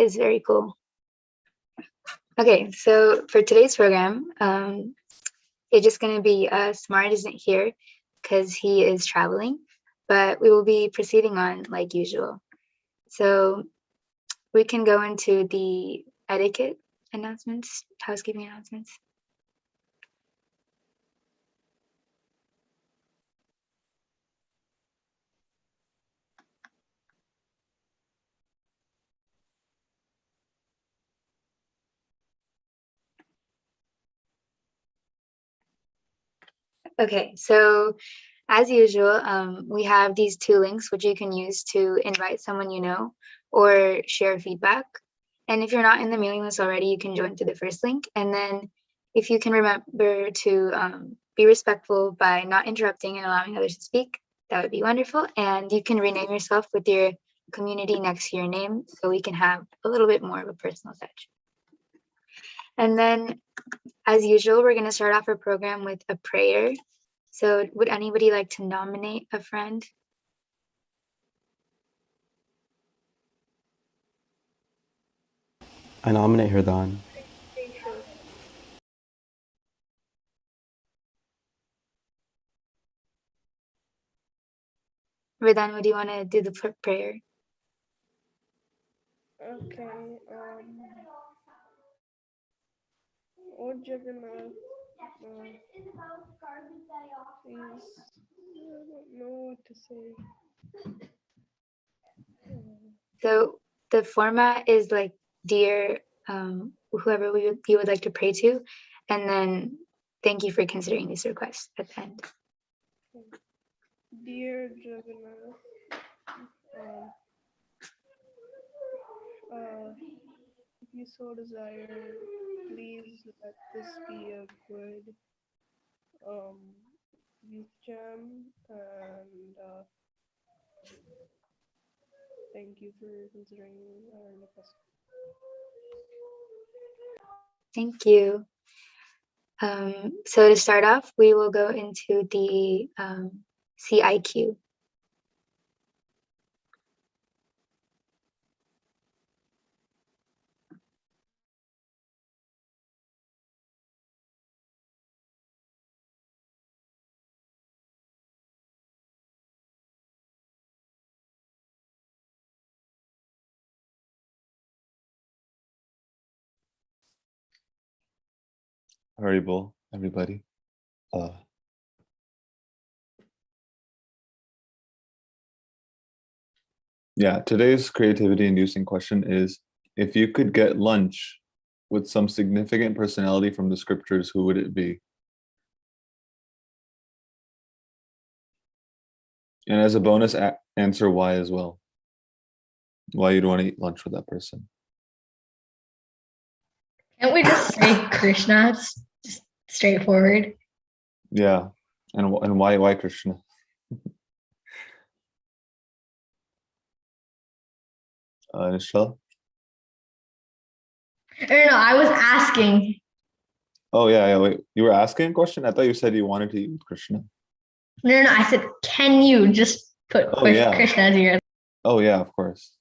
is very cool. Okay, so for today's program, it's just going to be Smart isn't here because he is traveling, but we will be proceeding on like usual. So we can go into the etiquette announcements, housekeeping announcements. Okay, so as usual, we have these two links which you can use to invite someone you know or share feedback. And if you're not in the mailing list already, you can join to the first link. And then if you can remember to be respectful by not interrupting and allowing others to speak, that would be wonderful. And you can rename yourself with your community next to your name so we can have a little bit more of a personal touch. And then, as usual, we're going to start off our program with a prayer. So would anybody like to nominate a friend? I nominate Hridan. Vedant, would you want to do the prayer? Okay. Oh, Jagannath. Please. I don't know what to say. So the format is like, dear whoever you would like to pray to, and then thank you for considering this request at the end. Dear Jagannath, if you so desire, please let this be a good youth jam, and thank you for considering our request. Thank you. So to start off, we will go into the CIQ. Haribol, everybody. Yeah, today's creativity-inducing question is, if you could get lunch with some significant personality from the scriptures, who would it be? And as a bonus, answer why as well. Why you'd want to eat lunch with that person. Can't we just say Krishna? It's just straightforward. Yeah, and why Krishna? Nishal? No, I was asking. Oh yeah, wait. You were asking a question? I thought you said you wanted to eat with Krishna. No, I said, can you just put Krishna as your... Oh yeah, of course.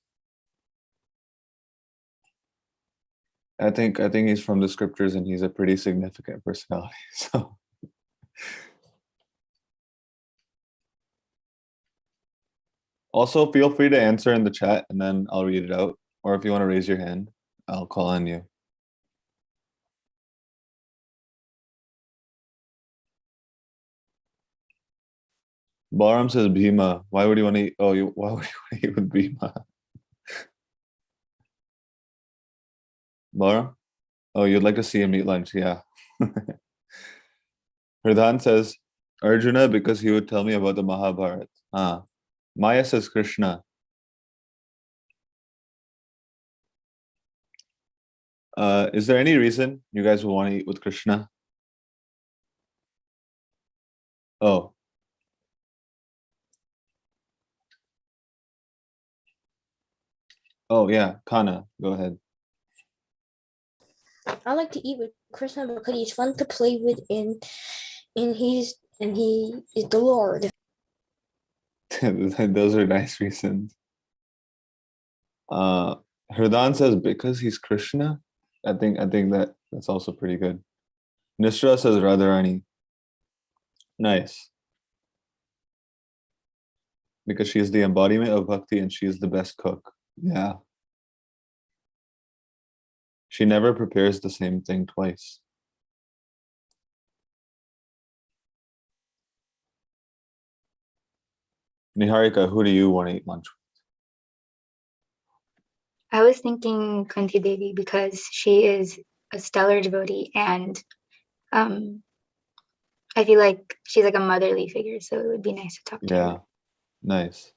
I think he's from the scriptures and he's a pretty significant personality. So also feel free to answer in the chat and then I'll read it out. Or if you want to raise your hand, I'll call on you. Balaram says Bhima. Why would you want to eat? Oh, why would you want to eat with Bhima? Balaram? Oh, you'd like to see him eat lunch, yeah. Hridan says Arjuna because he would tell me about the Mahabharata. Maya says Krishna. Is there any reason you guys would want to eat with Krishna? Oh. Oh yeah, Kana, go ahead. I like to eat with Krishna because he's fun to play with, and he is the Lord. Those are nice reasons. Hridan says because he's Krishna. I think that's also pretty good. Nishra says Radharani. Nice. Because she is the embodiment of bhakti and she is the best cook. Yeah. She never prepares the same thing twice. Niharika, who do you want to eat lunch I was thinking Kunti Devi because she is a stellar devotee, and I feel like she's like a motherly figure, so it would be nice to talk with? to Yeah, her. nice.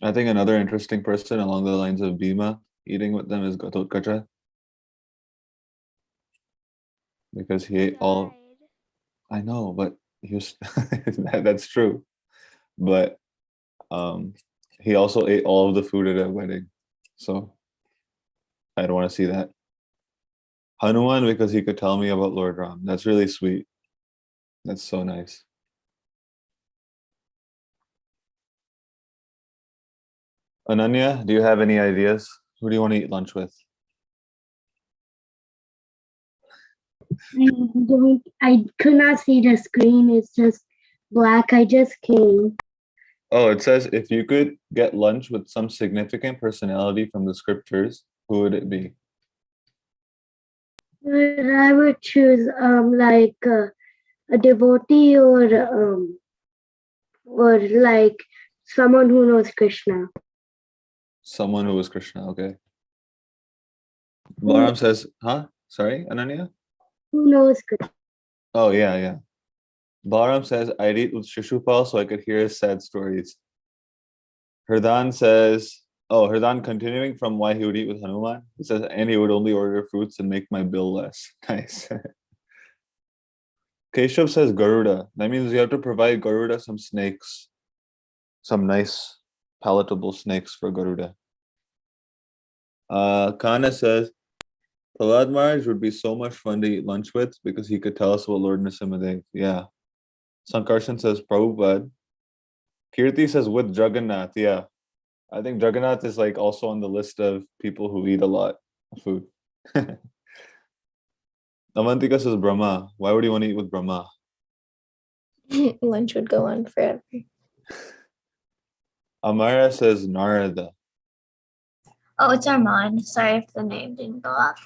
I think another interesting person along the lines of Bhima eating with them is Gatotkacha. Because he ate all. I know, but he was that's true. But he also ate all of the food at a wedding. So I don't want to see that. Hanuman, because he could tell me about Lord Ram. That's really sweet. That's so nice. Ananya, do you have any ideas? Who do you want to eat lunch with? I could not see the screen. It's just black. I just came. Oh, it says if you could get lunch with some significant personality from the scriptures, who would it be? I would choose like a devotee or like someone who knows Krishna. Someone who was Krishna, okay. Balaram says, huh? Sorry, Ananya? Who knows Krishna? Oh, yeah. Balaram says, I'd eat with Shishupal so I could hear his sad stories. Hridan says, Hridan continuing from why he would eat with Hanuman. He says, and he would only order fruits and make my bill less. Nice. Keshav says Garuda. That means you have to provide Garuda some snakes. Some nice, palatable snakes for Garuda. Kana says, Prahlad Maharaj would be so much fun to eat lunch with because he could tell us about Lord Nrsimhadev. Yeah. Sankarshan says Prabhupada. Kirti says with Jagannath. Yeah. I think Jagannath is like also on the list of people who eat a lot of food. Avantika says Brahma. Why would you want to eat with Brahma? Lunch would go on forever. Amara says Narada. Oh, it's Armand. Sorry if the name didn't go up.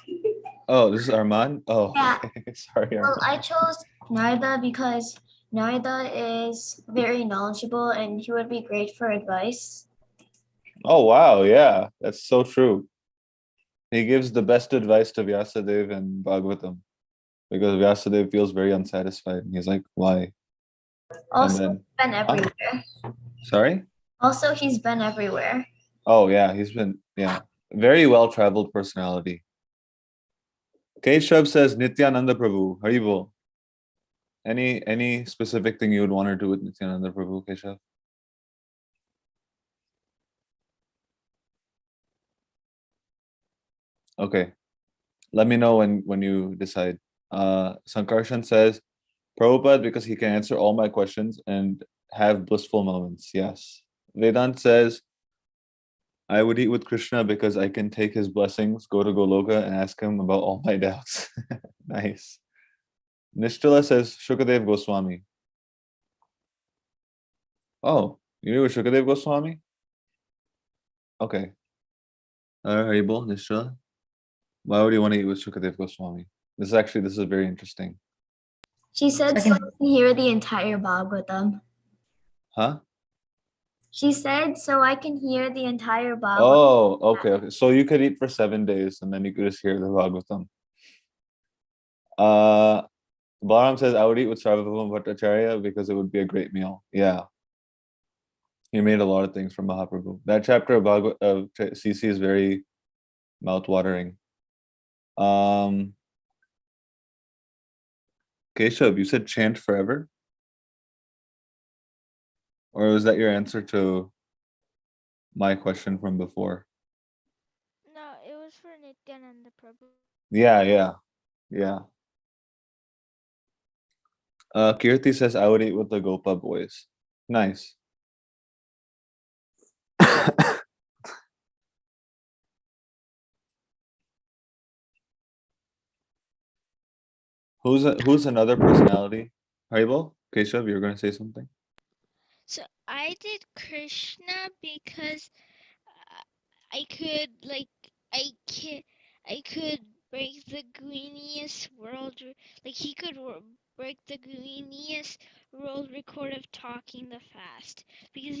Oh, this is Arman? Oh, Yeah. sorry, Well, Arman. I chose Narada because Narada is very knowledgeable and he would be great for advice. Oh, wow. Yeah, that's so true. He gives the best advice to Vyasadeva and Bhagavatam because Vyasadeva feels very unsatisfied. And he's like, why? Also, And he's been everywhere. Sorry? Also, he's been everywhere. Oh, yeah, he's been, very well-traveled personality. Keshav says Nityananda Prabhu. Haribol. Any specific thing you would want to do with Nityananda Prabhu, Keshav? Okay. Let me know when you decide. Sankarshan says, Prabhupada, because he can answer all my questions and have blissful moments. Yes. Vedant says, I would eat with Krishna because I can take his blessings, go to Goloka, and ask him about all my doubts. Nice. Nishtala says, Shukadev Goswami. Oh, you knew Shukadev Goswami? Okay. Haribol, Nishtala. Why would you want to eat with Shukadev Goswami? This is very interesting. She said so I can hear the entire Bhagavatam. Huh? She said so I can hear the entire Bhagavatam. Oh, okay. So you could eat for 7 days and then you could just hear the Bhagavatam. Balaram says, I would eat with Sarvabhauma Bhattacharya because it would be a great meal. Yeah. He made a lot of things from Mahaprabhu. That chapter of CC is very mouth-watering. Keshav, you said chant forever? Or was that your answer to my question from before? No, it was for Nityananda Prabhu. Prabhu. Yeah. Kirti says I would eat with the Gopa boys. Nice. Who's another personality? Haribo? Keshav, you're gonna say something? So I did Krishna because I could I could break the Guinness world like he could break the Guinness world record of talking the fast because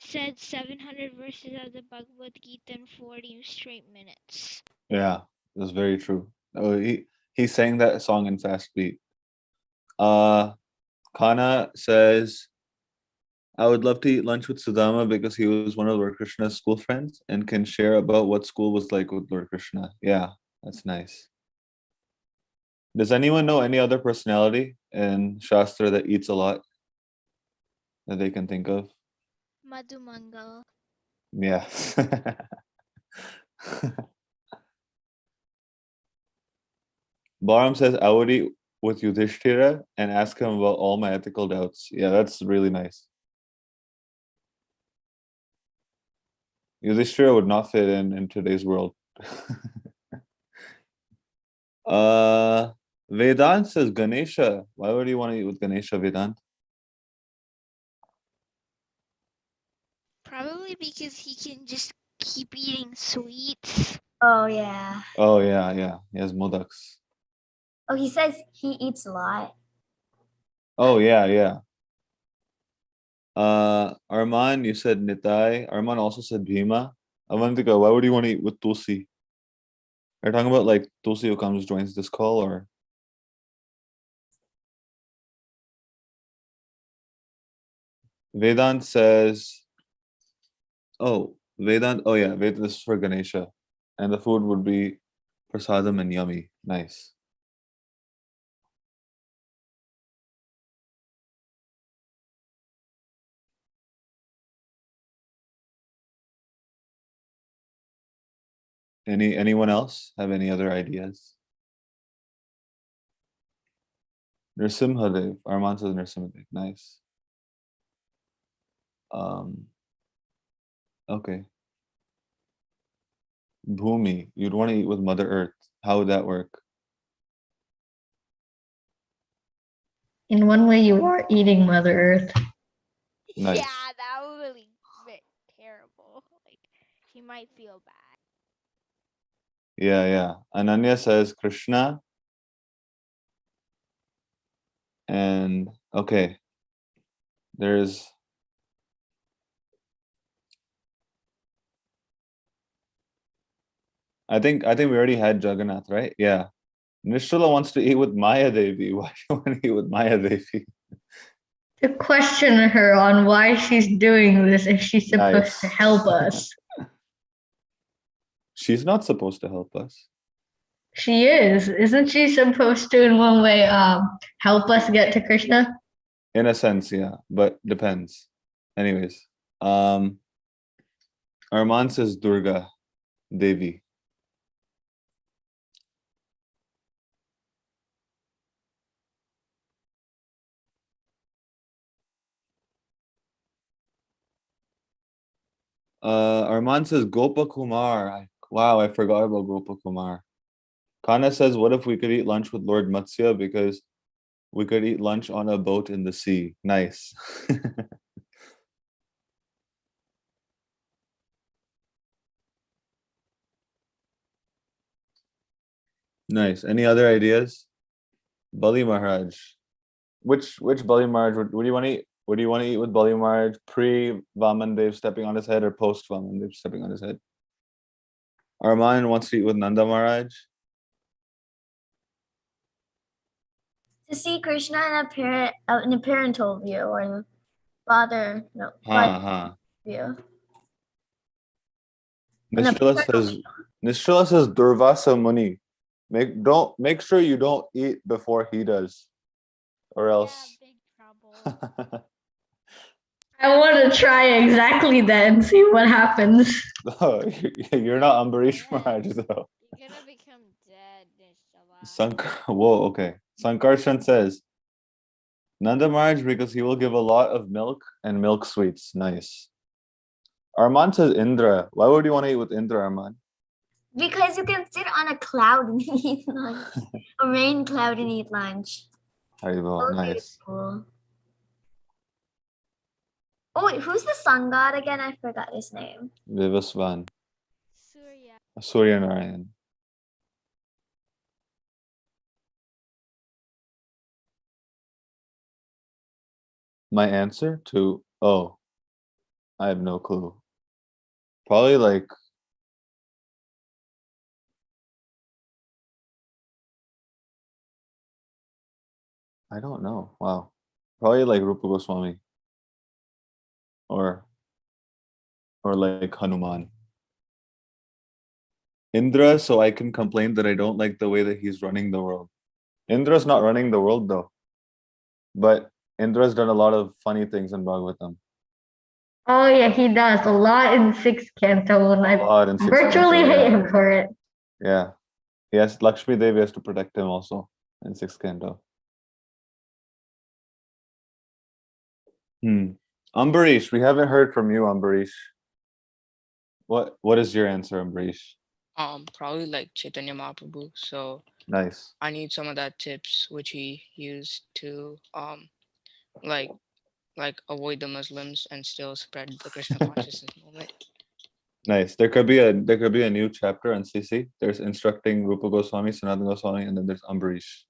said 700 verses of the Bhagavad-Gita in 40 straight minutes. Yeah, that's very true. Oh, he sang that song in fast beat. Kana says, I would love to eat lunch with Sudama because he was one of Lord Krishna's school friends and can share about what school was like with Lord Krishna. Yeah, that's nice. Does anyone know any other personality in Shastra that eats a lot that they can think of? Madhumangal. Yeah. Baram says, I would eat with Yudhishthira and ask him about all my ethical doubts. Yeah, that's really nice. Yudhishthira would not fit in today's world. Vedant says Ganesha. Why would you want to eat with Ganesha, Vedant? Probably because he can just keep eating sweets. Oh yeah. Oh yeah. He has modaks. Oh, he says he eats a lot. Oh yeah. Arman, you said Nitai. Arman also said Bhima. Avantika, why would you want to eat with Tulsi? Are you talking about like Tulsi who comes joins this call or? Vedant says, Vedant, this is for Ganesha. And the food would be prasadam and yummy. Nice. Anyone else have any other ideas? Nrsimhadev. Arman says Nrsimhadev. Nice. Okay. Bhumi. You'd want to eat with Mother Earth. How would that work? In one way, you are eating Mother Earth. Nice. Yeah, that would really be terrible. Like, he might feel bad. Yeah. Ananya says Krishna. And okay. I think we already had Jagannath, right? Yeah. Nishala wants to eat with Maya Devi. Why do you want to eat with Maya Devi? To question her on why she's doing this if she's supposed to help us. She's not supposed to help us. She is. Isn't she supposed to, in one way, help us get to Krishna? In a sense, yeah, but depends. Anyways, Arman says Durga Devi. Arman says Gopa Kumar. Wow, I forgot about Gopa Kumar. Kana says, what if we could eat lunch with Lord Matsya because we could eat lunch on a boat in the sea? Nice. Nice. Any other ideas? Bali Maharaj. Which Bali Maharaj would you want to eat? What do you want to eat with Bali Maharaj? Pre Vamandev stepping on his head or post Vamandev stepping on his head? Arman wants to eat with Nanda Maharaj. To see Krishna in a parental view or father view. Nishala says Durvasa Muni. Make sure you don't eat before he does, or else. Yeah, big trouble. I want to try exactly that and see what happens. You're not Ambarish Maharaj though. You're gonna become Whoa, okay. Sankarshan says, Nanda Maharaj because he will give a lot of milk and milk sweets. Nice. Arman says Indra. Why would you want to eat with Indra, Arman? Because you can sit on a cloud and eat lunch. A rain cloud and eat lunch. Haribo, nice. Cool. Oh wait, who's the sun god again? I forgot his name. Vivasvan. Surya. Surya Narayan. My answer to I have no clue. Probably like I don't know. Wow. Probably like Rupa Goswami. Or like Hanuman. Indra, so I can complain that I don't like the way that he's running the world. Indra's not running the world though. But Indra's done a lot of funny things in Bhagavatam. Oh yeah, he does a lot in sixth canto, and I lot in sixth virtually canto, yeah. hate him for it. Yeah. Yes, Lakshmi Devi has to protect him also in sixth canto. Ambarish, we haven't heard from you, Ambarish. What is your answer, Ambarish? Probably like Chaitanya Mahaprabhu. So Nice. I need some of that tips which he used to like avoid the Muslims and still spread the Krishna consciousness movement. Nice. There could be a new chapter on CC. There's instructing Rupa Goswami, Sanatana Goswami, and then there's Ambarish.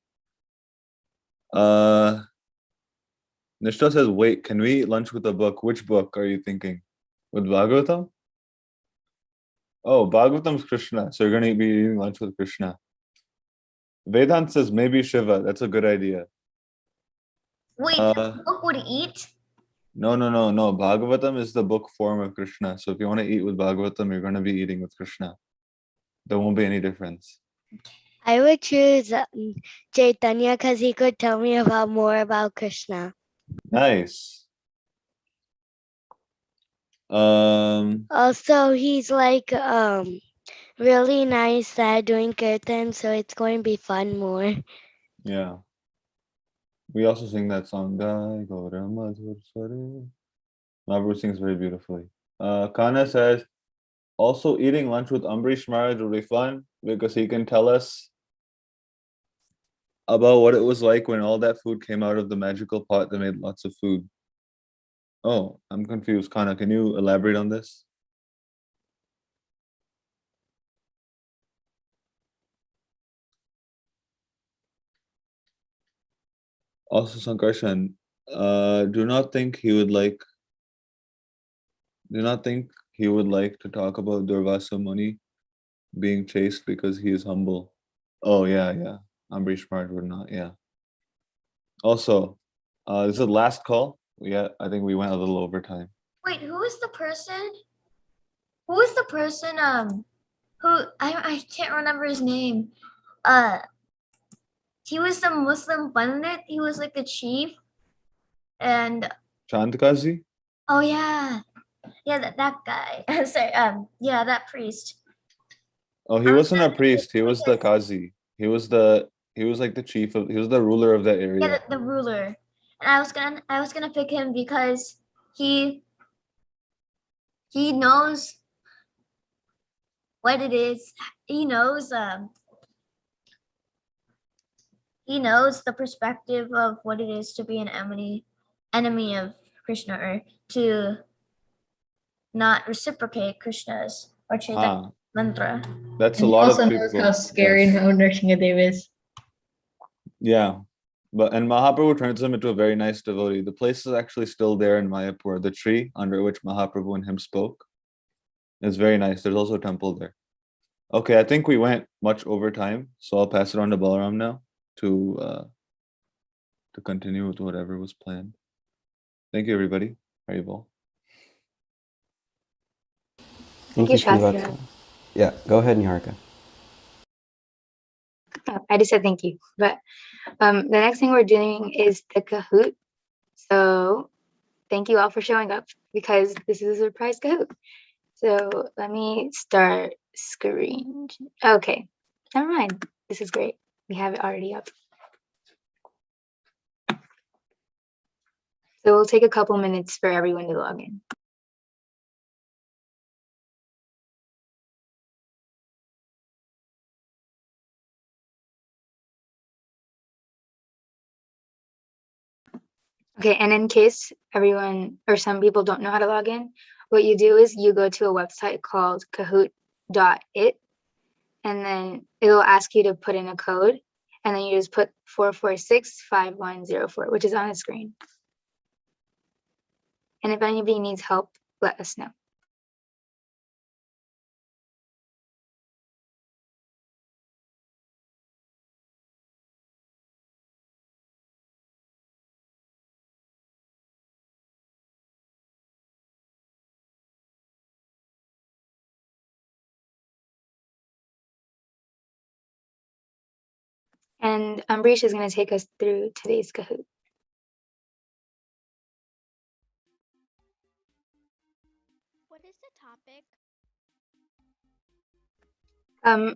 Nishta says, wait, can we eat lunch with a book? Which book are you thinking? With Bhagavatam? Oh, Bhagavatam's Krishna. So you're going to be eating lunch with Krishna. Vedant says, maybe Shiva. That's a good idea. Wait, the book would eat? No. Bhagavatam is the book form of Krishna. So if you want to eat with Bhagavatam, you're going to be eating with Krishna. There won't be any difference. I would choose Chaitanya because he could tell me more about Krishna. Nice. Also, he's like really nice at doing kirtan, so it's going to be fun more. Yeah. We also sing that song. Mahaprabhu sings very beautifully. Kana says, also eating lunch with Ambarish Maharaj will be fun because he can tell us about what it was like when all that food came out of the magical pot that made lots of food. Oh, I'm confused. Kana, can you elaborate on this? Also, Sankarshan, do not think he would like to talk about Durvasa Muni being chased because he is humble. Oh, yeah. Ambarish Maharaj would not, yeah. Also, this is the last call. I think we went a little over time. Wait, who is the person? Who is the person? Who I can't remember his name. He was the Muslim Pandit. He was like the chief, and Chant Kazi? oh yeah, that guy. Sorry, yeah, that priest. Oh, he wasn't a priest. He was the Kazi. He was like the chief of. He was the ruler of that area. Yeah, the ruler. And I was gonna pick him because he knows what it is. He knows the perspective of what it is to be an enemy of Krishna, or to not reciprocate Krishna's or Chaitanya mantra. That's And a lot also of people. knows how scary Mount Nrsimhadev is. Yeah. And Mahaprabhu turns him into a very nice devotee. The place is actually still there in Mayapur. The tree under which Mahaprabhu and him spoke is very nice. There's also a temple there. Okay, I think we went much over time, so I'll pass it on to Balaram now to continue with whatever was planned. Thank you, everybody. Haribol. Thank you, Shastra. Yeah, go ahead, Niharika. Oh, I just said thank you. But the next thing we're doing is the Kahoot. So thank you all for showing up because this is a surprise Kahoot. So let me start screen. Okay, never mind. This is great. We have it already up. So we'll take a couple minutes for everyone to log in. Okay, and in case everyone or some people don't know how to log in, what you do is you go to a website called kahoot.it, and then it'll ask you to put in a code, and then you just put 4465104, which is on the screen. And if anybody needs help, let us know. And Ambrish is going to take us through today's Kahoot. What is the topic?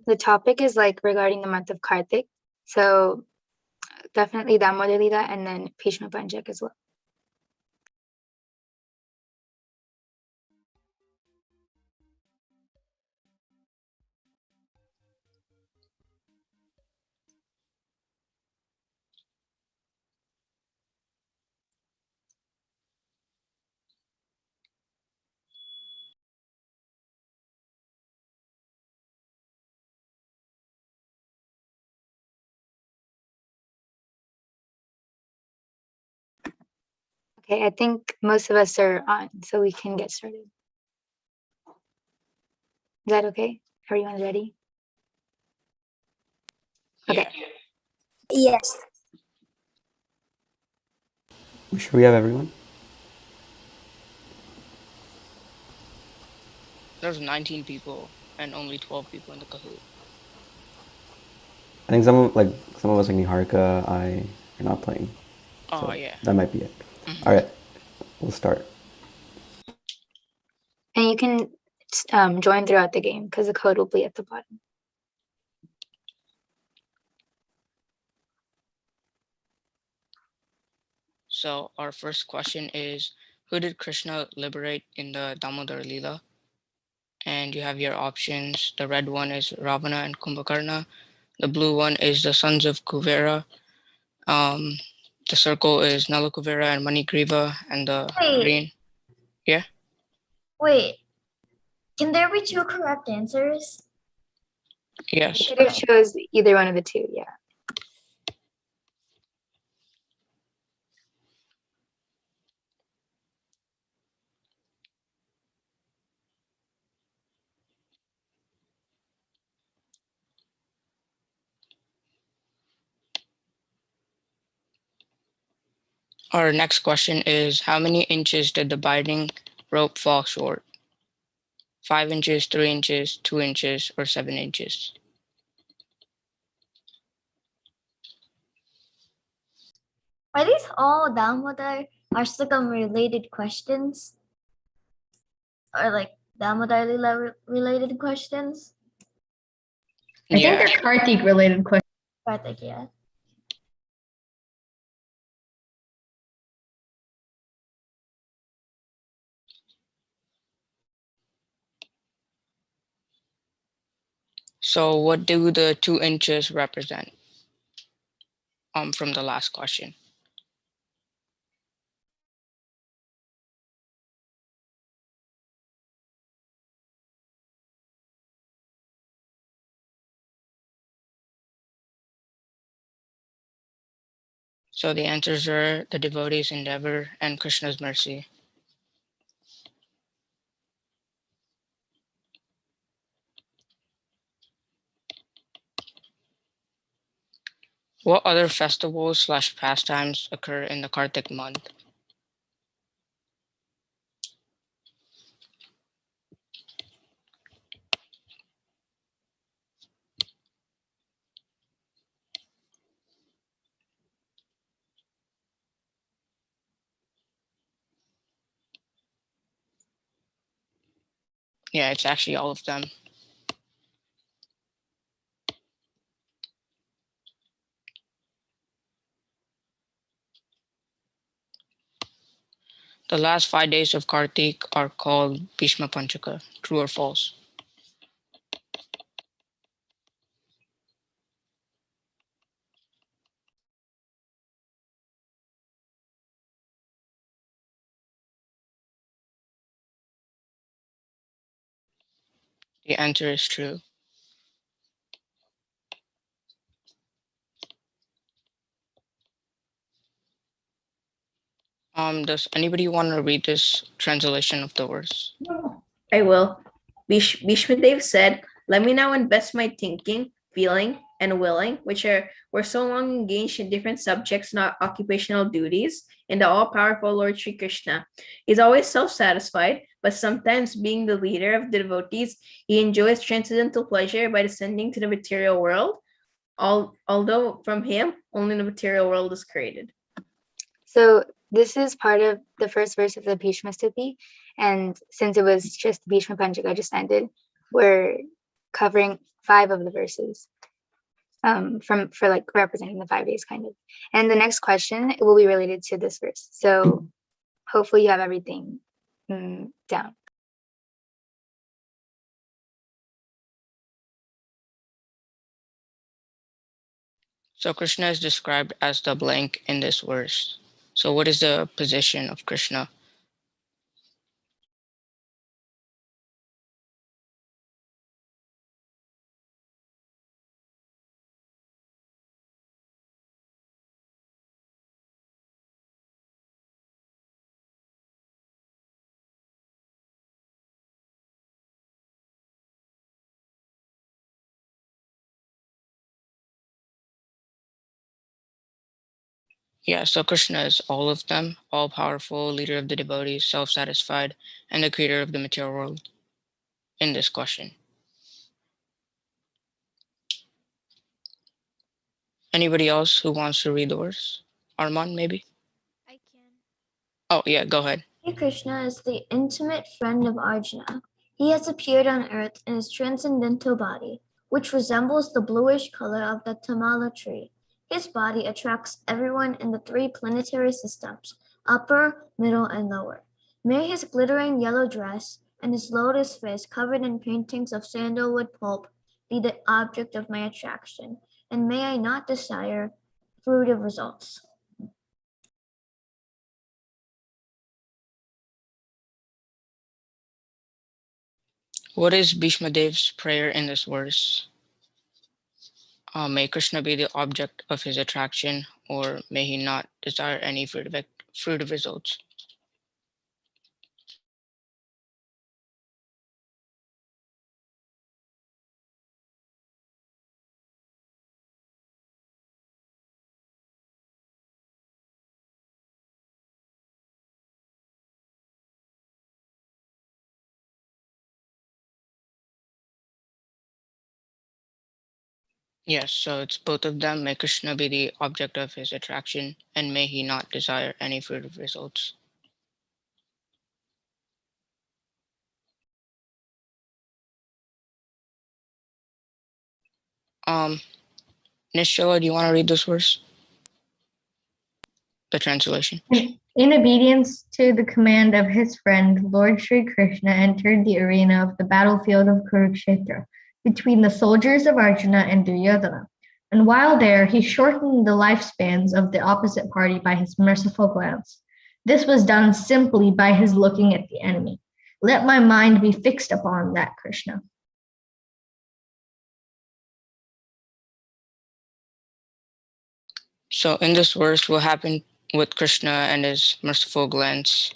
The topic is like regarding the month of Kartik. So definitely Damodar Lila and then Bhishma Panchak as well. Okay, I think most of us are on, so we can get started. Is that okay? Everyone's ready? Okay. Yes. We sure we have everyone? There's 19 people and only 12 people in the Kahoot. I think some of us like Niharika, I are not playing. Oh, So yeah. that might be it. Mhm. All right, we'll start. And you can join throughout the game because the code will be at the bottom. So our first question is, who did Krishna liberate in the Damodar Lila? And you have your options. The red one is Ravana and Kumbhakarna. The blue one is the sons of Kuvera. The circle is Nalakuvera and Manigriva, and the Wait. green. Yeah. Wait, can there be two correct answers? Yes. You could have chose either one of the two, yeah. Our next question is, how many inches did the binding rope fall short? 5 inches, 3 inches, 2 inches, or 7 inches? Are these all Damodar Ashtakam related questions? Or like Damodar Lila related questions? I think they're Kartik related questions. Kartik, yeah. So what do the 2 inches represent? From the last question. So the answers are the devotee's endeavor and Krishna's mercy. What other festivals / pastimes occur in the Kartik month? Yeah, it's actually all of them. The last 5 days of Kartik are called Bhishma Panchaka. True or false? The answer is true. Does anybody want to read this translation of the verse? I will. Bhishmadev said, "Let me now invest my thinking, feeling, and willing, which were so long engaged in different subjects, not occupational duties, in the all-powerful Lord Sri Krishna. He's always self-satisfied, but sometimes being the leader of the devotees, he enjoys transcendental pleasure by descending to the material world, although from him, only the material world is created." So this is part of the first verse of the Bhishma Stuti. And since it was just Bhishma Panchaka just ended, we're covering 5 of the verses for like representing the 5 days kind of. And the next question will be related to this verse. So hopefully you have everything down. So Krishna is described as the blank in this verse. So what is the position of Krishna? Yeah, so Krishna is all of them, all powerful, leader of the devotees, self satisfied, and the creator of the material world in this question. Anybody else who wants to read the verse? Arman, maybe? I can. Oh, yeah, go ahead. Sri Krishna is the intimate friend of Arjuna. He has appeared on earth in his transcendental body, which resembles the bluish color of the tamala tree. His body attracts everyone in the 3 planetary systems, upper, middle, and lower. May his glittering yellow dress and his lotus face covered in paintings of sandalwood pulp be the object of my attraction, and may I not desire fruitive results. What is Bhishma Dev's prayer in this verse? May Krishna be the object of his attraction, or may he not desire any fruitive results. Yes, so it's both of them. May Krishna be the object of his attraction, and may he not desire any fruitive results. Nishila, do you want to read this verse? The translation. In obedience to the command of his friend, Lord Sri Krishna entered the arena of the battlefield of Kurukshetra between the soldiers of Arjuna and Duryodhana. And while there, he shortened the lifespans of the opposite party by his merciful glance. This was done simply by his looking at the enemy. Let my mind be fixed upon that, Krishna. So in this verse, what happened with Krishna and his merciful glance?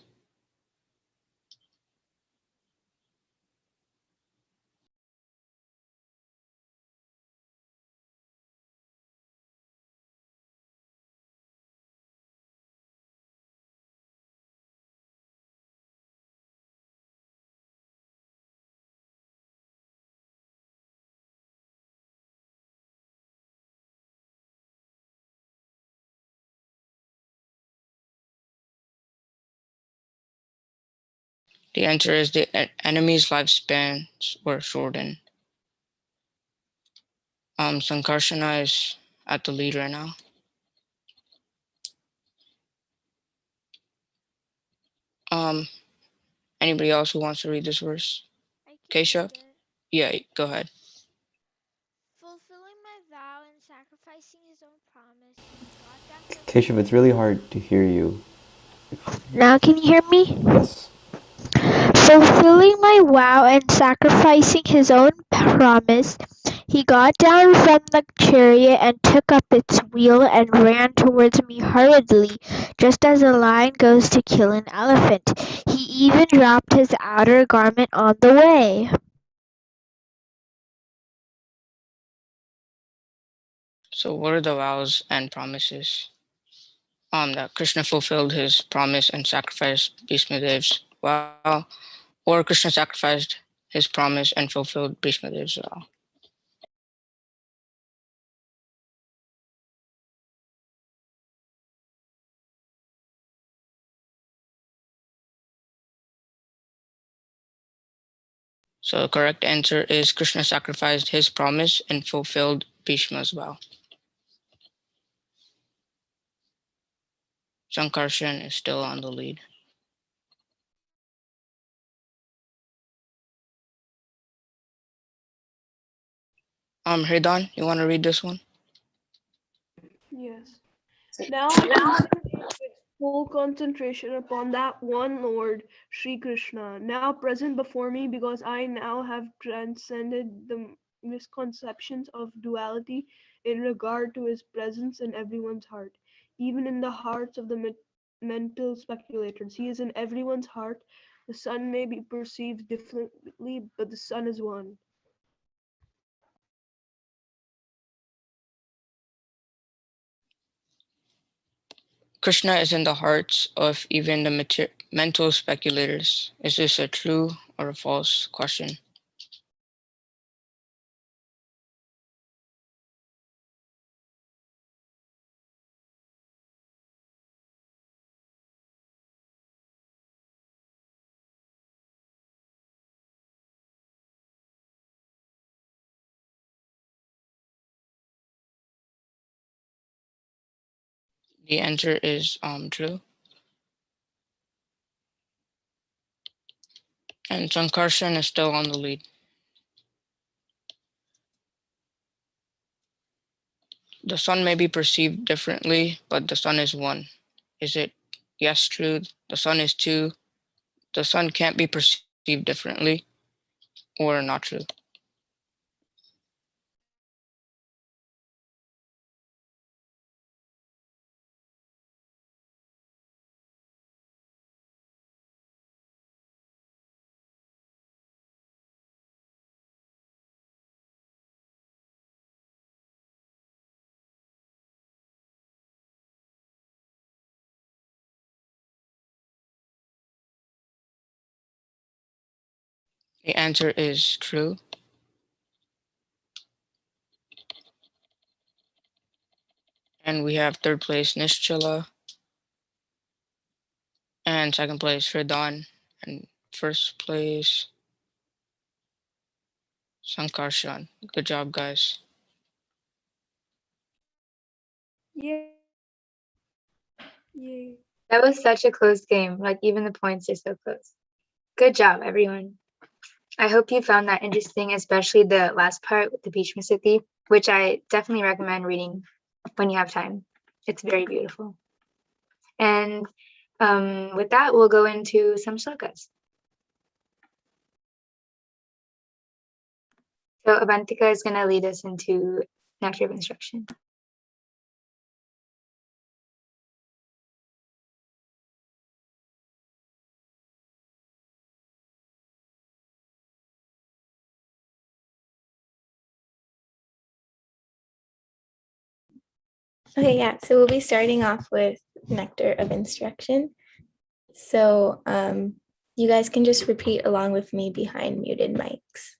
The answer is the enemy's lifespans were shortened. Sankarsana is at the lead right now. Anybody else who wants to read this verse? I can Keisha? read it. Yeah, go ahead. Fulfilling my vow and sacrificing his own promise, he got down from the Keshav, it's really hard to hear you. Now can you hear me? Yes. Fulfilling my vow and sacrificing his own promise, he got down from the chariot and took up its wheel and ran towards me hurriedly, just as a lion goes to kill an elephant. He even dropped his outer garment on the way. So what are the vows and promises? That Krishna fulfilled his promise and sacrificed Bhishmadev's vow, or Krishna sacrificed his promise and fulfilled Bhishmadev's vow. So the correct answer is Krishna sacrificed his promise and fulfilled Bhishma's vow. Sankarshan is still on the lead. Hridan, you want to read this one? Yes. Now I concentrate with full concentration upon that one Lord, Sri Krishna, now present before me because I now have transcended the misconceptions of duality in regard to his presence in everyone's heart, even in the hearts of the mental speculators. He is in everyone's heart. The sun may be perceived differently, but the sun is one. Krishna is in the hearts of even the mental speculators. Is this a true or a false question? The answer is true. And Sankarshan is still on the lead. The sun may be perceived differently, but the sun is one. Is it yes true? The sun is two. The sun can't be perceived differently, or not true? The answer is true. And we have third place Nishchala, and second place Hridan, and first place Sankarshan. Good job, guys. Yay. Yay. That was such a close game. Like, even the points are so close. Good job, everyone. I hope you found that interesting, especially the last part with the Bhishma City, which I definitely recommend reading when you have time. It's very beautiful. And with that, we'll go into some slokas. So Avantika is going to lead us into Nectar of Instruction. Okay, yeah, so we'll be starting off with Nectar of Instruction. So you guys can just repeat along with me behind muted mics.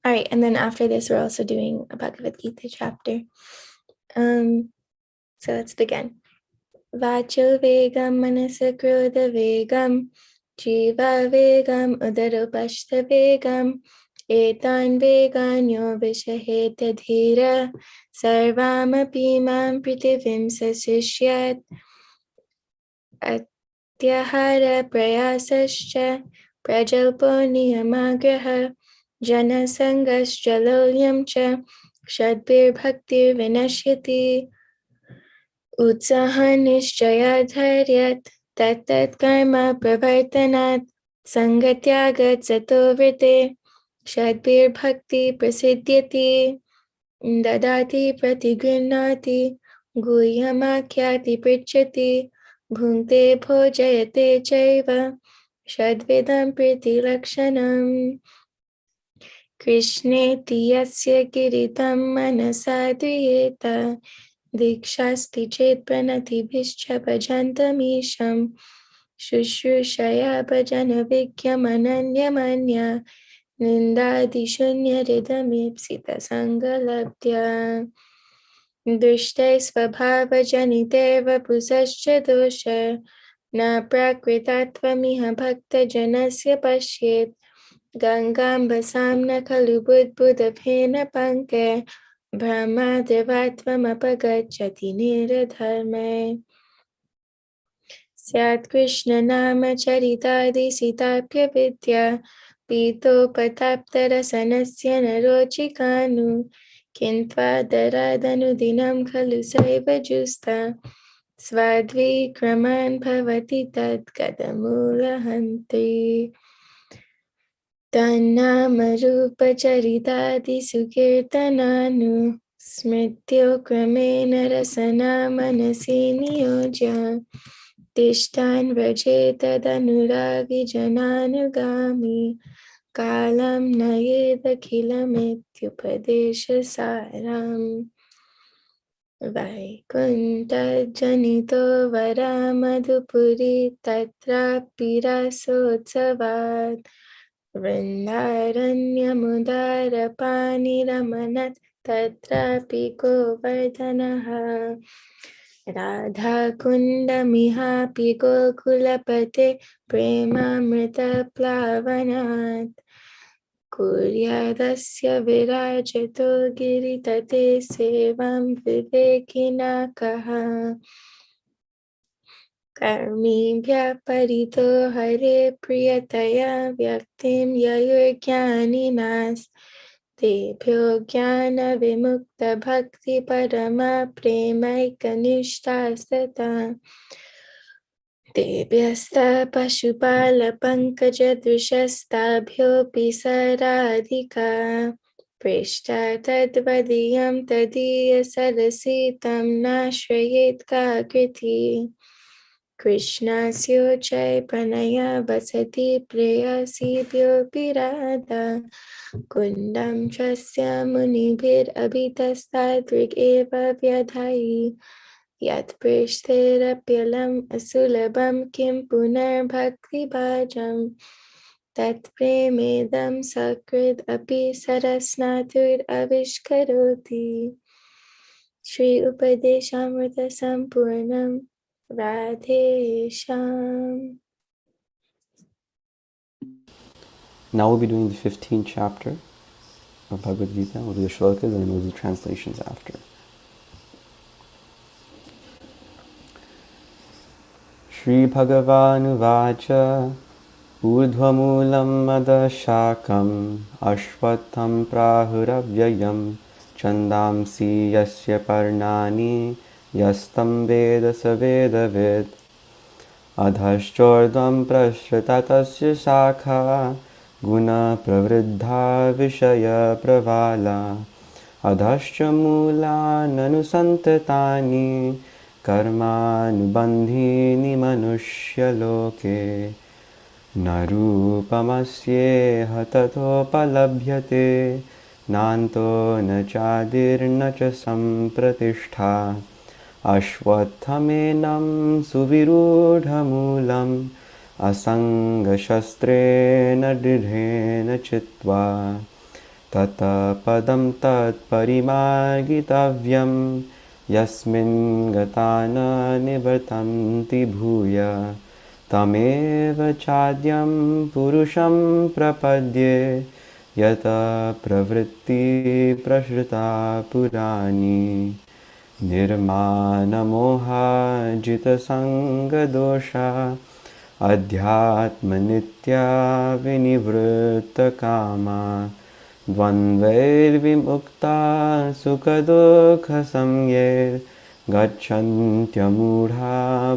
All right, and then after this, we're also doing a Bhagavad-Gita chapter. So let's begin. Vacho vegam manasa krodha vegam jiva vegam udarupashta vegam etan veganyo vishaheta dhira sarvamapi mam pritivim sasishyat atyahara prayasascha prajalpo niyamagraha janasangascha cha shadbir bhaktir vinashyati उत्साह निश्चय धैर्यत तत्तत् कर्म प्रवर्तनात् संगत्यागत सतो वृते षड्भिर्भक्ति प्रसिद्ध्यति ददाति प्रतिगृह्णाति गुह्यमाख्याति पृच्छति भुङ्क्ते भोजयते चैव षड्विधं प्रीतिलक्षणम् कृष्णेति यस्य किरीटं मनसा ध्रियेत दीक्षास्ति चेत् प्रणतिभिश्च भजन्तमीशं शुश्रूषया भजनविज्ञमनन्यमन्या निन्दादिशून्यहृदमीप्सितसङ्गलब्ध्या दुष्टैः स्वभावजनितैव पुंसश्च दोष न प्राकृतात्वमिह भक्तजनस्य पश्येत् गङ्गाम्बसां न खलु बुद्बुदफेन पङ्के भ्रमाद्रवात्वमपगच्छति निरधर्मे स्यात् कृष्णनामचरितादिसिताप्यविद्या पीतोपताप्तरसनस्य न रोचिकानु किन्त्वादरादनुदिनं खलु सैव जुस्ता स्वाद्विक्रमान् भवति तद्गतमूलहन्त्री तन्नामरूपचरितादिसुकीर्तनानु स्मृत्यो क्रमेण रसना मनसि नियोज्य तिष्ठान् व्रजेतदनुरागी जनानुगामी कालं नयेदखिलमित्युपदेशसारम् वैकुण्ठजनितो वरामधुपुरी तत्रापि रसोत्सवात् वृन्दारण्यमुदारपानिरमनत् तत्रापि गोवर्धनः राधाकुण्डमिहापि गोकुलपते प्रेमामृतप्लावनात् कुर्यादस्य विराजतो गिरितटे सेवां विवेकिना कः कर्मीभ्यः परितो हरे प्रियतया व्यक्तिं ययुर्ज्ञानिनास् तेभ्यो ज्ञानविमुक्तभक्तिपरमा प्रेमैकनिष्ठास्तथा तेभ्यस्तः पशुपालपङ्कजदृशस्ताभ्योऽपि सराधिका पृष्ठा तद्वदीयं तदीयसरसितं नाश्रयेत् काकृति कृष्णस्योच्चै प्रणया वसति प्रेयसीभ्योऽपि राधा कुण्डं स्वस्य मुनिभिरभितस्तादृगेव व्यधायि यत्पृष्ठेरप्यलम् असुलभं किं पुनर्भक्तिभाजं तत्प्रेमेदं सकृद् अपि सरस्नातुरविष्करोति Shri उपदेशामृतसम्पूर्णम् Radhesham. Now we'll be doing the 15th chapter of Bhagavad-Gita. We'll do the shlokas and then we'll do translations after. Shri Bhagavan-uvacha Urdhvamulam madashakam Ashvatham prahuravyayam Chandamsi yasya parnani Yastam veda savedavid Adhashchordam prashritatasya shakha Guna pravriddha vishaya pravala Adhascha mula nanusantatani Karmanubandhini manushya loke Narupamasyeha tatopalabhyate Nanto na chadir na cha sampratishtha Ashvathamenam suvirudhamulam Asangashastrena didhena chitva ततः पदं तत्परिमार्गितव्यं यस्मिन् गता न निवर्तन्ति भूय तमेव चाद्यं पुरुषं प्रपद्ये यत प्रवृत्ति प्रसृता पुराणी निर्मानमोहाजितसङ्गदोषा अध्यात्मनित्या विनिवृत्तकामा द्वन्द्वैर्विमुक्ता सुखदुःखसंज्ञैर्गच्छन्त्यमूढा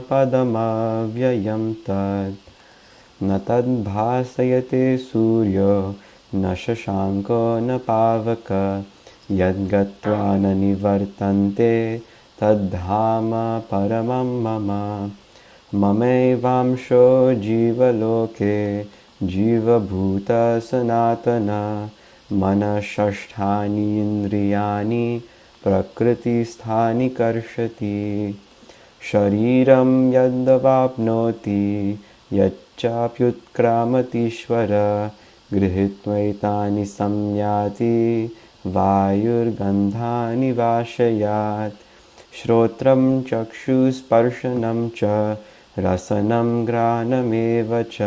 पदमव्ययं तत् न तद्भासयते सूर्यो न शशाङ्को न पावक यद्गत्वा न निवर्तन्ते तद्धाम परमं मम ममैवांशो जीवलोके जीवभूतसनातन मनःषष्ठानि इन्द्रियाणि प्रकृतिस्थानि कर्षति शरीरं यद्वाप्नोति यच्चाप्युत्क्रामतीश्वर गृहीत्वैतानि संयाति वायुर्गन्धानि वाशयात् श्रोत्रं चक्षुस्पर्शनं च रसनं घ्राणमेव च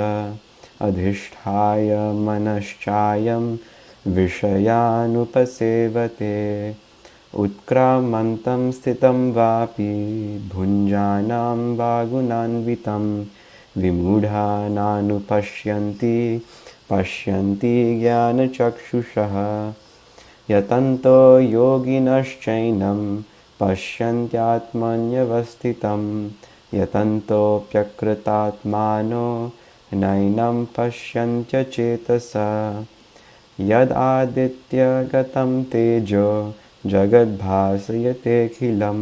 अधिष्ठाय मनश्चायं विषयानुपसेवते उत्क्रामन्तं स्थितं वापि भुञ्जानं वा गुणान्वितं विमूढानानुपश्यन्ति पश्यन्ति ज्ञानचक्षुषः यतन्तो योगिनश्चैनं पश्यन्त्यात्मन्यवस्थितं यतन्तोऽप्यकृतात्मानो नैनं पश्यन्त्यचेतसा यदादित्यगतं तेजो जगद्भासयतेऽखिलं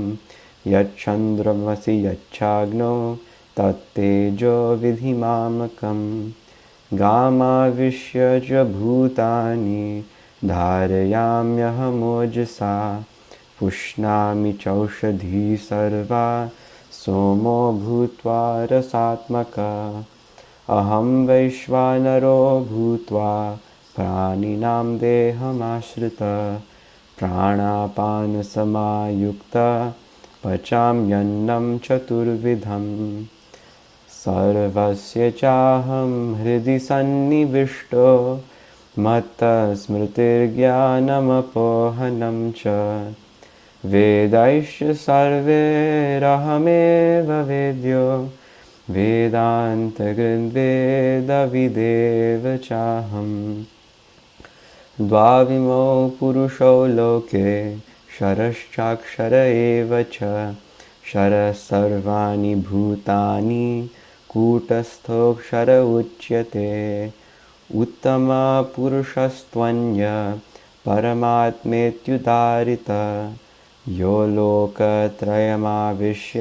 यच्चन्द्रमसि यच्चाग्नो तत्तेजो विधिमामकम् गामाविश्य च भूतानि धारयाम्यहमोजसा पुष्णामि चौषधी सर्वा सोमो भूत्वा रसात्मकः अहं वैश्वानरो भूत्वा प्राणिनां देहमाश्रितः प्राणापानसमायुक्तः पचाम्यन्नं चतुर्विधं सर्वस्य चाहं हृदि सन्निविष्टो मत्तस्मृतिर्ज्ञानमपोहनं च वेदैश्च सर्वैरहमेव वेद्यो वेदान्तकृद्वेदविदेव चाहम् द्वाविमौ पुरुषौ लोके क्षरश्चाक्षर एव च क्षरः सर्वाणि भूतानि कूटस्थोऽक्षर उच्यते उत्तमपुरुषस्त्वन्य परमात्मेत्युदारितः यो लोकत्रयमाविश्य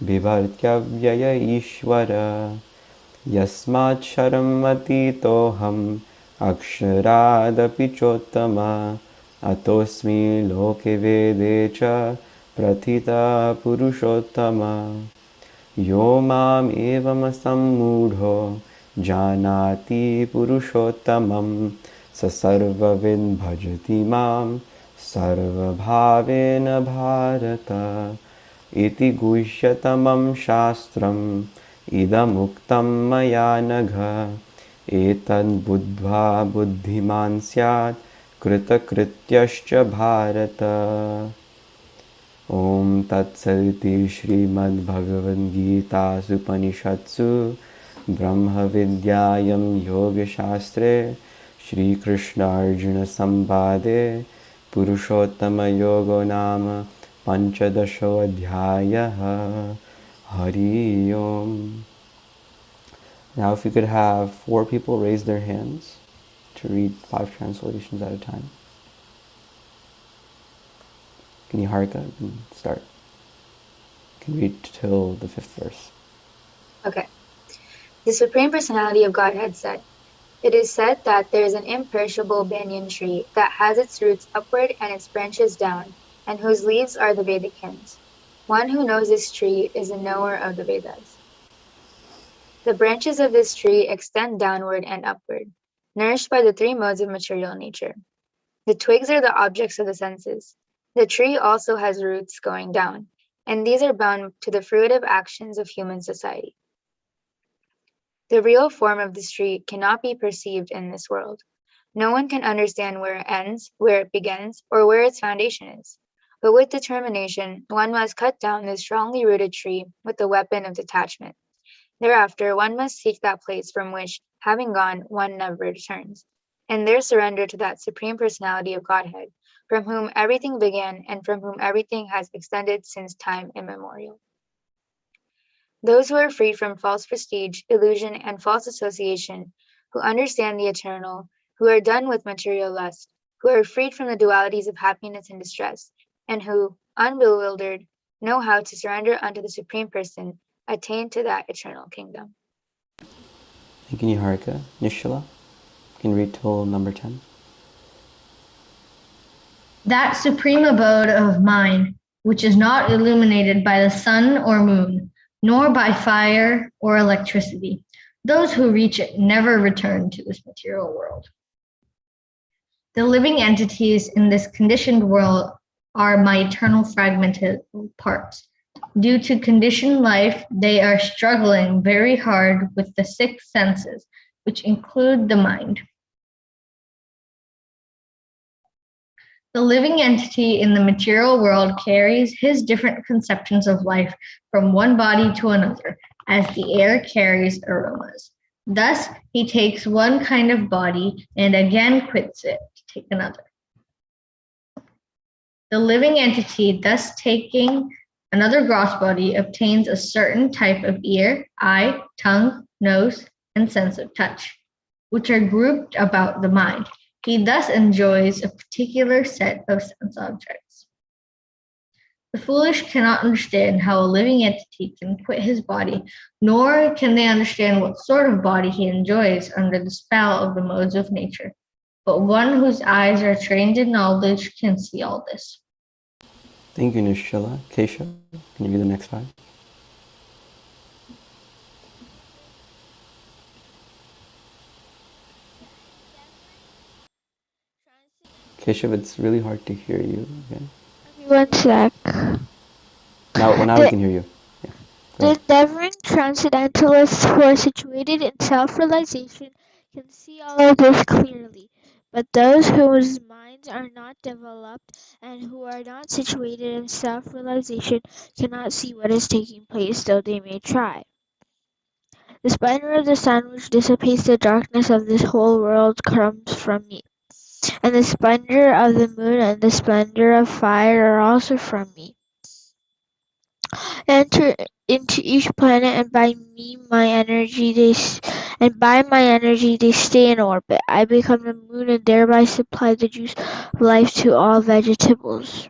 बिभर्त्यव्यय ईश्वर यस्माक्षरम् अतीतोऽहम् अक्षरादपि चोत्तम अतोऽस्मि लोके वेदे च प्रथितः पुरुषोत्तम यो माम् एवमसम्मूढो जानाति पुरुषोत्तमं स सर्वविद् भजति मां सर्वभावेन भारत इति गुह्यतमं शास्त्रम् इदमुक्तं मया नघ एतद्बुद्ध्वा बुद्धिमान् स्यात् कृतकृत्यश्च भारत ॐ तत्सदिति श्रीमद्भगवद्गीतासूपनिषत्सु ब्रह्मविद्यायां योगशास्त्रे श्रीकृष्णार्जुनसंवादे पुरुषोत्तमयोगो नाम पञ्चदशोऽध्यायः हरि ओम्. Now if we could have 4 people raise their hands to read 5 translations at a time. Can you Harika start? Can read till the 5th verse. Okay. The Supreme Personality of Godhead said, "It is said that there is an imperishable banyan tree that has its roots upward and its branches down, and whose leaves are the Vedic hymns. One who knows this tree is a knower of the Vedas. The branches of this tree extend downward and upward, nourished by the 3 modes of material nature. The twigs are the objects of the senses. The tree also has roots going down, and these are bound to the fruitive actions of human society. The real form of this tree cannot be perceived in this world. No one can understand where it ends, where it begins, or where its foundation is. But with determination, one must cut down this strongly rooted tree with the weapon of detachment. Thereafter, one must seek that place from which, having gone, one never returns, and there surrender to that Supreme Personality of Godhead, from whom everything began and from whom everything has extended since time immemorial. Those who are freed from false prestige, illusion, and false association, who understand the eternal, who are done with material lust, who are freed from the dualities of happiness and distress, and who, unbewildered, know how to surrender unto the Supreme Person, attain to that eternal kingdom. Thank you, Niharika. Nishala, you can read till number 10. That supreme abode of mine, which is not illuminated by the sun or moon, nor by fire or electricity. Those who reach it never return to this material world. The living entities in this conditioned world are my eternal fragmented parts. Due to conditioned life, they are struggling very hard with the six senses, which include the mind. The living entity in the material world carries his different conceptions of life from one body to another, as the air carries aromas. Thus, he takes one kind of body and again quits it to take another. The living entity, thus taking another gross body, obtains a certain type of ear, eye, tongue, nose, and sense of touch, which are grouped about the mind. He thus enjoys a particular set of sense objects. The foolish cannot understand how a living entity can quit his body, nor can they understand what sort of body he enjoys under the spell of the modes of nature. But one whose eyes are trained in knowledge can see all this. Thank you, Nishala. Kesha, can you read the next 5? Keshav, it's really hard to hear you. Okay. 1 sec. Now we can hear you. Yeah. The endeavoring transcendentalists who are situated in self-realization can see all of this clearly, but those whose minds are not developed and who are not situated in self-realization cannot see what is taking place, though they may try. The splendor of the sun which dissipates the darkness of this whole world comes from me, and the splendor of the moon and the splendor of fire are also from me. Enter into each planet, and by my energy they stay in orbit. I become the moon and thereby supply the juice of life to all vegetables.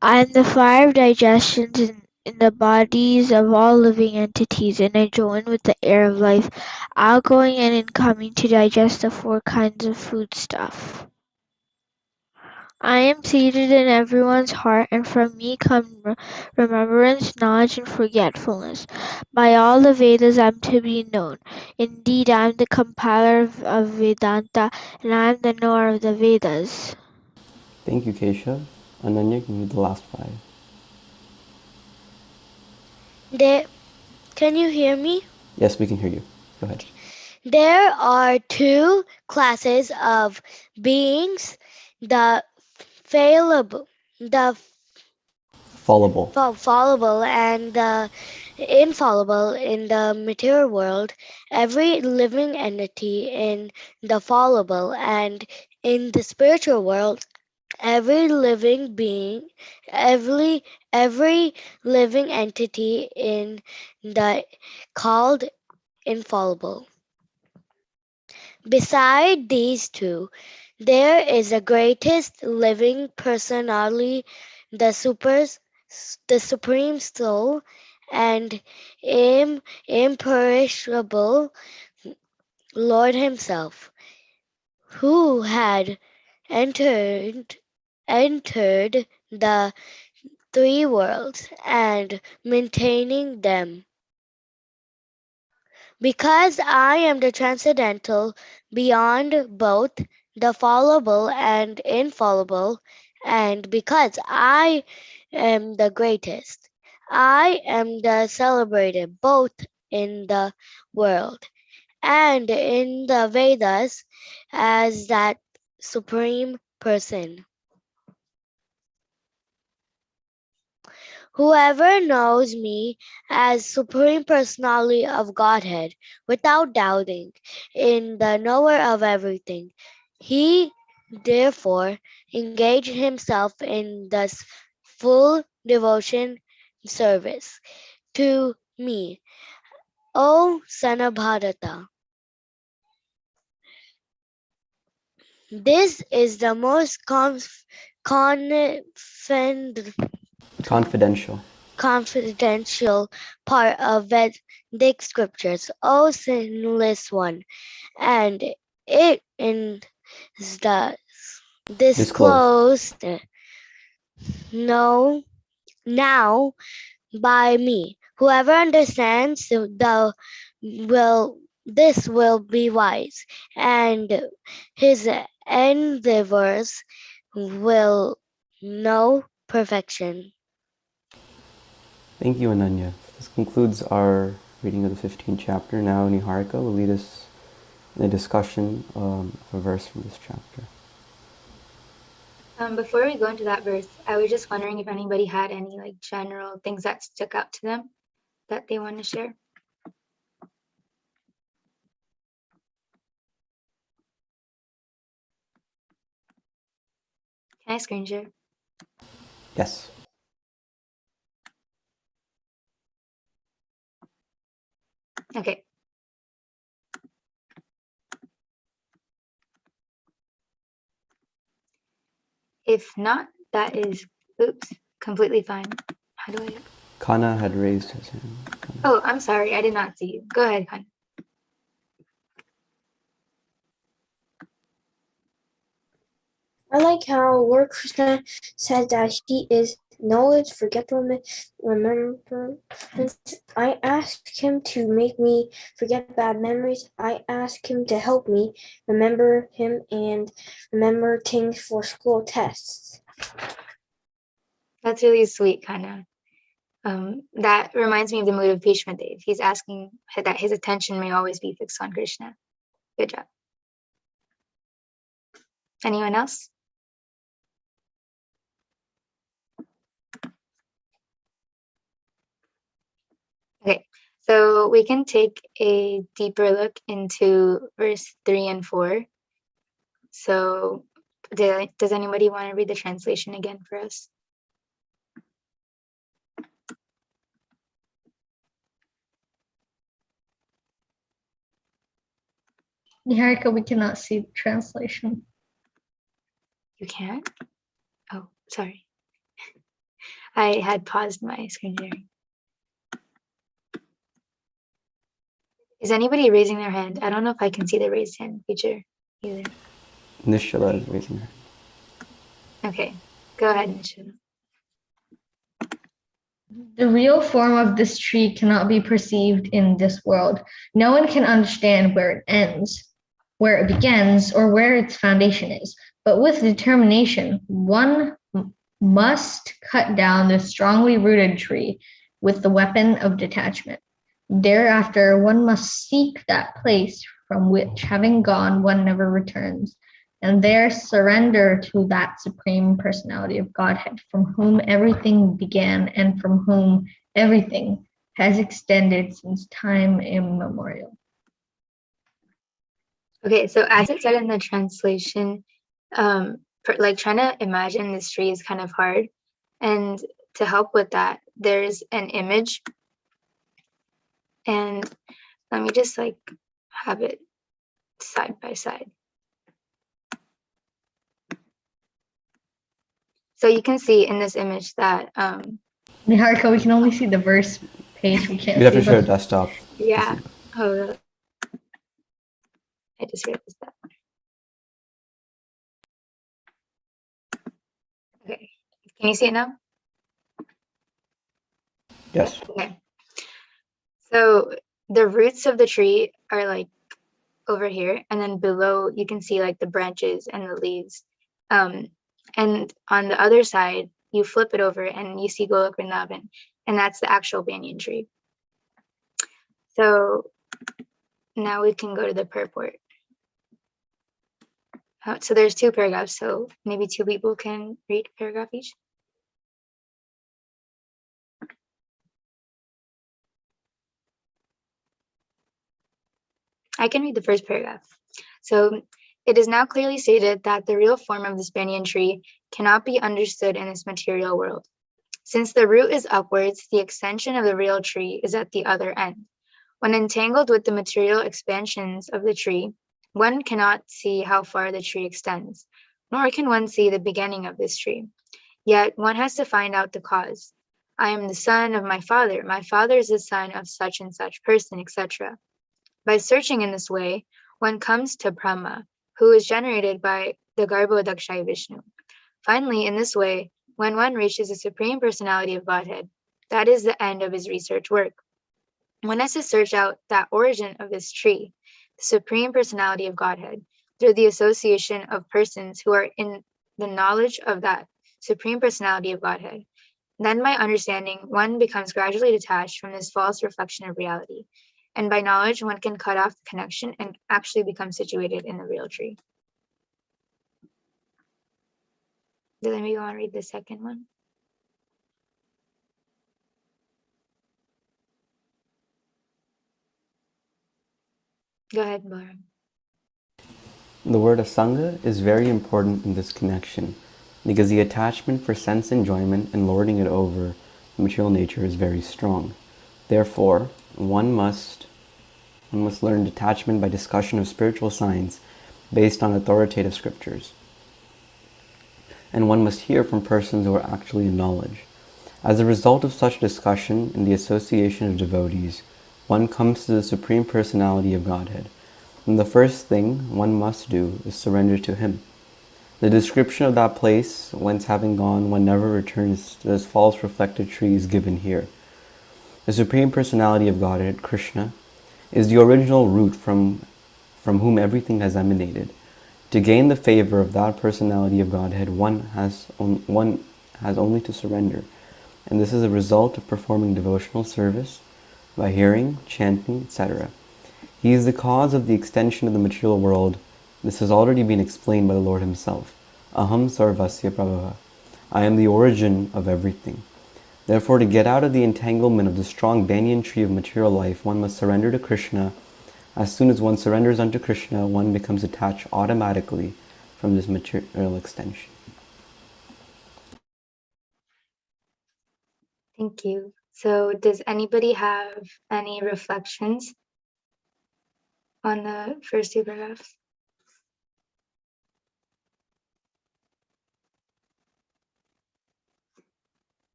I am the fire of digestion in the bodies of all living entities, and I join with the air of life, outgoing and incoming, to digest the 4 kinds of foodstuff. I am seated in everyone's heart, and from me come remembrance, knowledge, and forgetfulness. By all the Vedas I am to be known. Indeed, I am the compiler of Vedanta, and I am the knower of the Vedas. Thank you, Keshav. Ananya, can you read the last 5? Can you hear me? Yes, we can hear you. Go ahead. There are 2 classes of beings, the fallible, fallible and the infallible in the material world. Every living entity in the fallible, and in the spiritual world, every living being, every living entity in the called infallible. Beside these 2, there is the greatest living personality, the Supreme Soul, and imperishable Lord Himself, who had entered the 3 worlds and maintaining them Because I am the transcendental, beyond both the fallible and infallible, and because I am the greatest, I am the celebrated both in the world and in the Vedas as that supreme person. Whoever knows me as Supreme Personality of Godhead without doubting in the knower of everything, he therefore engage himself in this full devotion service to me, O son of Bharata. This is the most Confidential. confidential part of Vedic scriptures, O sinless one, and it is the Disclosed. disclosed no now by me. Whoever understands the will this will be wise, and his endeavors will know perfection. Thank you, Ananya. This concludes our reading of the 15th chapter. Now, Niharika will lead us in a discussion of a verse from this chapter. Before we go into that verse, I was just wondering if anybody had any like general things that stuck out to them that they want to share. Can I screen share? Yes. Okay. If not, that is, oops, completely fine. How do I? Kana had raised his hand. Oh, I'm sorry. I did not see you. Go ahead, Khan. I like how Lord Krishna said that he is knowledge, forgetfulness, remembrance. I asked him to make me forget bad memories. I asked him to help me remember him and remember things for school tests. That's really sweet, Kana. That reminds me of the mood of Bhishma Dev. He's asking that his attention may always be fixed on Krishna. Good job. Anyone else? Okay, so we can take a deeper look into verse 3 and 4. So does anybody want to read the translation again for us? Niharika, we cannot see the translation. You can? Oh, sorry. I had paused my screen sharing. Is anybody raising their hand? I don't know if I can see the raised hand feature either. Nishala is raising her. Okay, go ahead, Nishala. The real form of this tree cannot be perceived in this world. No one can understand where it ends, where it begins, or where its foundation is. But with determination, one must cut down this strongly rooted tree with the weapon of detachment. Thereafter, one must seek that place from which, having gone, one never returns, and there surrender to that Supreme Personality of Godhead, from whom everything began and from whom everything has extended since time immemorial. Okay, so as it said in the translation, like trying to imagine this tree is kind of hard. And to help with that, there's an image. And let me just like have it side by side. So you can see in this image that Niharika, we can only see the verse page. We can't You have see to share a the... desktop. yeah. Oh, I just realized that. Okay, can you see it now? Yes. Okay. So the roots of the tree are like over here, and then below you can see like the branches and the leaves. And on the other side, you flip it over and you see Golok Vrindavan, and that's the actual banyan tree. So now we can go to the purport. So there's 2 paragraphs, so maybe 2 people can read a paragraph each. I can read the first paragraph. So it is now clearly stated that the real form of this banyan tree cannot be understood in this material world. Since the root is upwards, the extension of the real tree is at the other end. When entangled with the material expansions of the tree, one cannot see how far the tree extends, nor can one see the beginning of this tree. Yet one has to find out the cause. I am the son of my father is the son of such and such person, etc. By searching in this way, one comes to Brahma, who is generated by the Garbhodakshaya Vishnu. Finally, in this way, when one reaches the Supreme Personality of Godhead, that is the end of his research work. One has to search out that origin of this tree, the Supreme Personality of Godhead, through the association of persons who are in the knowledge of that Supreme Personality of Godhead. Then by understanding, one becomes gradually detached from this false reflection of reality. And by knowledge, one can cut off the connection and actually become situated in the real tree. Does anybody want to read the second one? Go ahead, Laura. The word asanga is very important in this connection because the attachment for sense enjoyment and lording it over the material nature is very strong. Therefore, one must learn detachment by discussion of spiritual science based on authoritative scriptures. And one must hear from persons who are actually in knowledge. As a result of such discussion and the association of devotees, one comes to the Supreme Personality of Godhead. And the first thing one must do is surrender to Him. The description of that place, whence having gone, one never returns to this false reflected tree is given here. The Supreme Personality of Godhead, Krishna, is the original root from whom everything has emanated. To gain the favor of that Personality of Godhead, one has only to surrender. And this is a result of performing devotional service by hearing, chanting, etc. He is the cause of the extension of the material world. This has already been explained by the Lord Himself. Aham sarvasya prabhava. I am the origin of everything. Therefore, to get out of the entanglement of the strong banyan tree of material life, one must surrender to Krishna. As soon as one surrenders unto Krishna, one becomes detached automatically from this material extension. Thank you. So does anybody have any reflections on the first 2 paragraphs?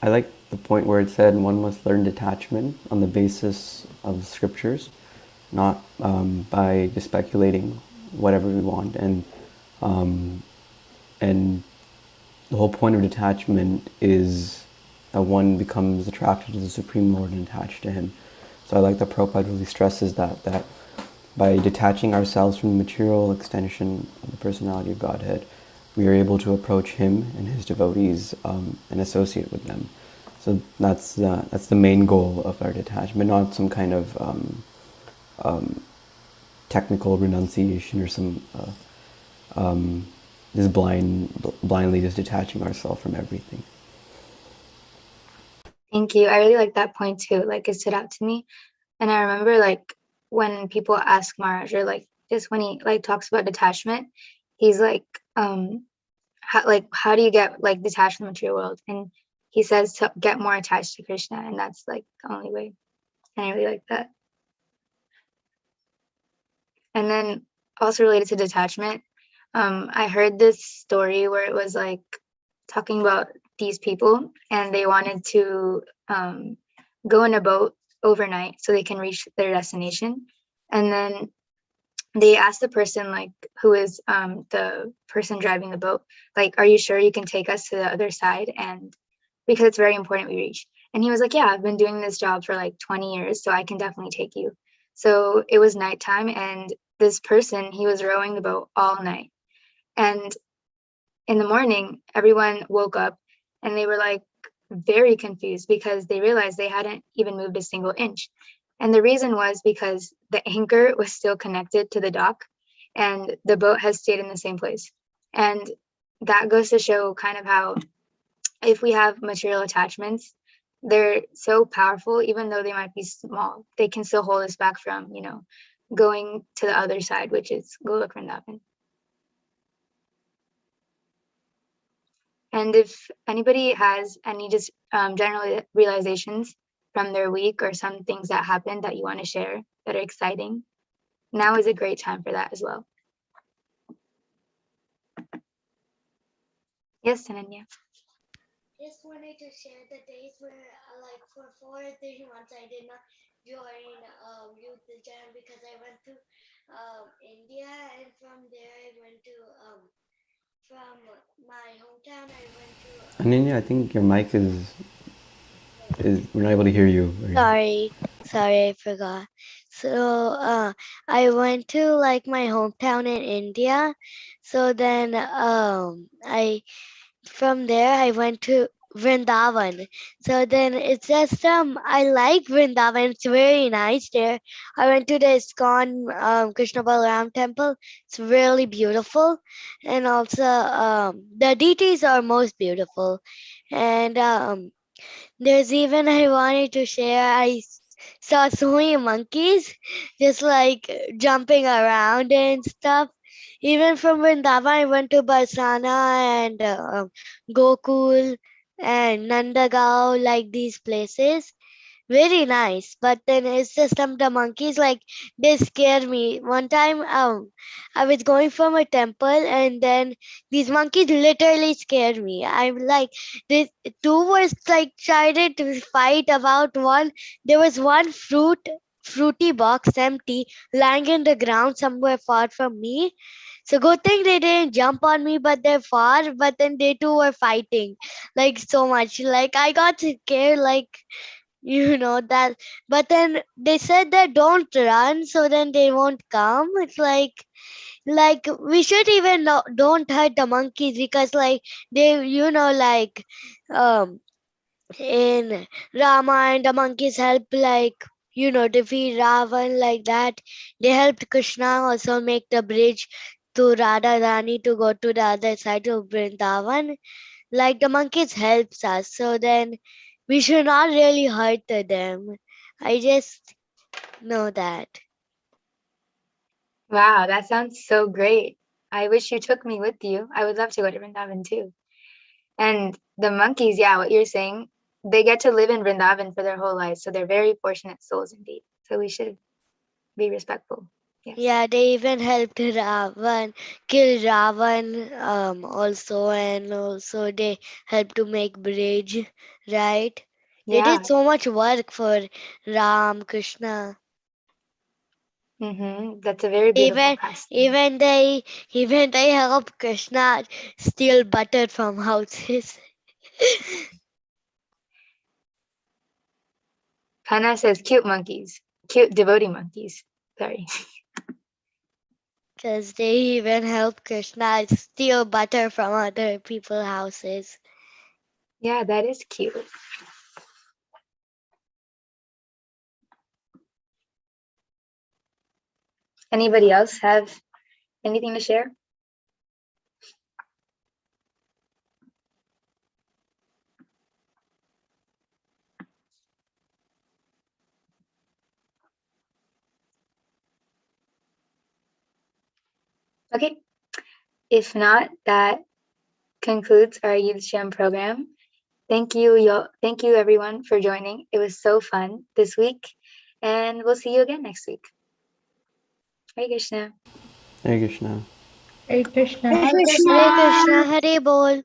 I like the point where it said one must learn detachment on the basis of the scriptures, not by just speculating whatever we want. And the whole point of detachment is that one becomes attracted to the Supreme Lord and attached to Him. So I like that Prabhupada really stresses that by detaching ourselves from the material extension of the Personality of Godhead, we are able to approach Him and His devotees and associate with them. So that's the main goal of our detachment, not some kind of technical renunciation or some just blindly just detaching ourselves from everything. Thank you. I really like that point too. Like, it stood out to me. And I remember like when people ask Maharaj, or like just when he like talks about detachment, he's like, how do you get like detached from the material world? And he says to get more attached to Krishna, and that's like the only way. And I really like that. And then also related to detachment, I heard this story where it was like talking about these people, and they wanted to go in a boat overnight so they can reach their destination. And then they asked the person, like, who is the person driving the boat, like, are you sure you can take us to the other side? And because it's very important we reach. And he was like, yeah, I've been doing this job for like 20 years, so I can definitely take you. So it was nighttime, and this person, he was rowing the boat all night. And in the morning, everyone woke up and they were like very confused because they realized they hadn't even moved a single inch. And the reason was because the anchor was still connected to the dock and the boat has stayed in the same place. And that goes to show kind of how if we have material attachments, they're so powerful, even though they might be small, they can still hold us back from, going to the other side, which is Golok Vrindavan. And if anybody has any just general realizations from their week or some things that happened that you want to share that are exciting, now is a great time for that as well. Yes, Ananya. Just wanted to share the days where, like, for 3 months, I did not join Youth Jam because I went to India, and from there I went to from my hometown. I went to. Ananya, I think your mic is we're not able to hear you. Sorry, I forgot. So I went to like my hometown in India. So then I from there I went to Vrindavan. So then it's just I like Vrindavan. It's very nice there. I went to the ISKCON Krishna Balaram temple. It's really beautiful, and also the deities are most beautiful, and there's even I wanted to share. Saw so many monkeys just like jumping around and stuff. Even from Vrindavan, I went to Barsana and Gokul and Nandagaon, like these places. Very nice, but then it's just the monkeys, like, they scare me. One time I was going from a temple, and then these monkeys literally scared me. I'm like, this two was like trying to fight about one. There was one fruity box empty lying in the ground somewhere far from me. So good thing they didn't jump on me, but they're far. But then they two were fighting like so much. Like I got scared, like, that. But then they said that don't run, so then they won't come. It's like we should even don't hurt the monkeys, because like they, like in Rama, and the monkeys help, like, defeat Ravan, like that. They helped Krishna also make the bridge to Radha Rani to go to the other side of Vrindavan. Like the monkeys helps us, so then we should not really hurt them. I just know that. Wow, that sounds so great. I wish you took me with you. I would love to go to Vrindavan too. And the monkeys, yeah, what you're saying, they get to live in Vrindavan for their whole lives. So they're very fortunate souls indeed. So we should be respectful. Yes. Yeah, they even helped Ravan, kill Ravan also, and also they helped to make bridge, right? They Yeah. did so much work for Ram, Krishna. That's a very beautiful pastime. Even they help Krishna steal butter from houses. Hannah says cute monkeys, cute devotee monkeys. Sorry. Because they even help Krishna steal butter from other people's houses. Yeah, that is cute. Anybody else have anything to share? Okay. If not, that concludes our Youth Jam program. Thank you everyone for joining. It was so fun this week, and we'll see you again next week. Hare Krishna. Hare Krishna. Hare Krishna. Hare Krishna, Hare Bol.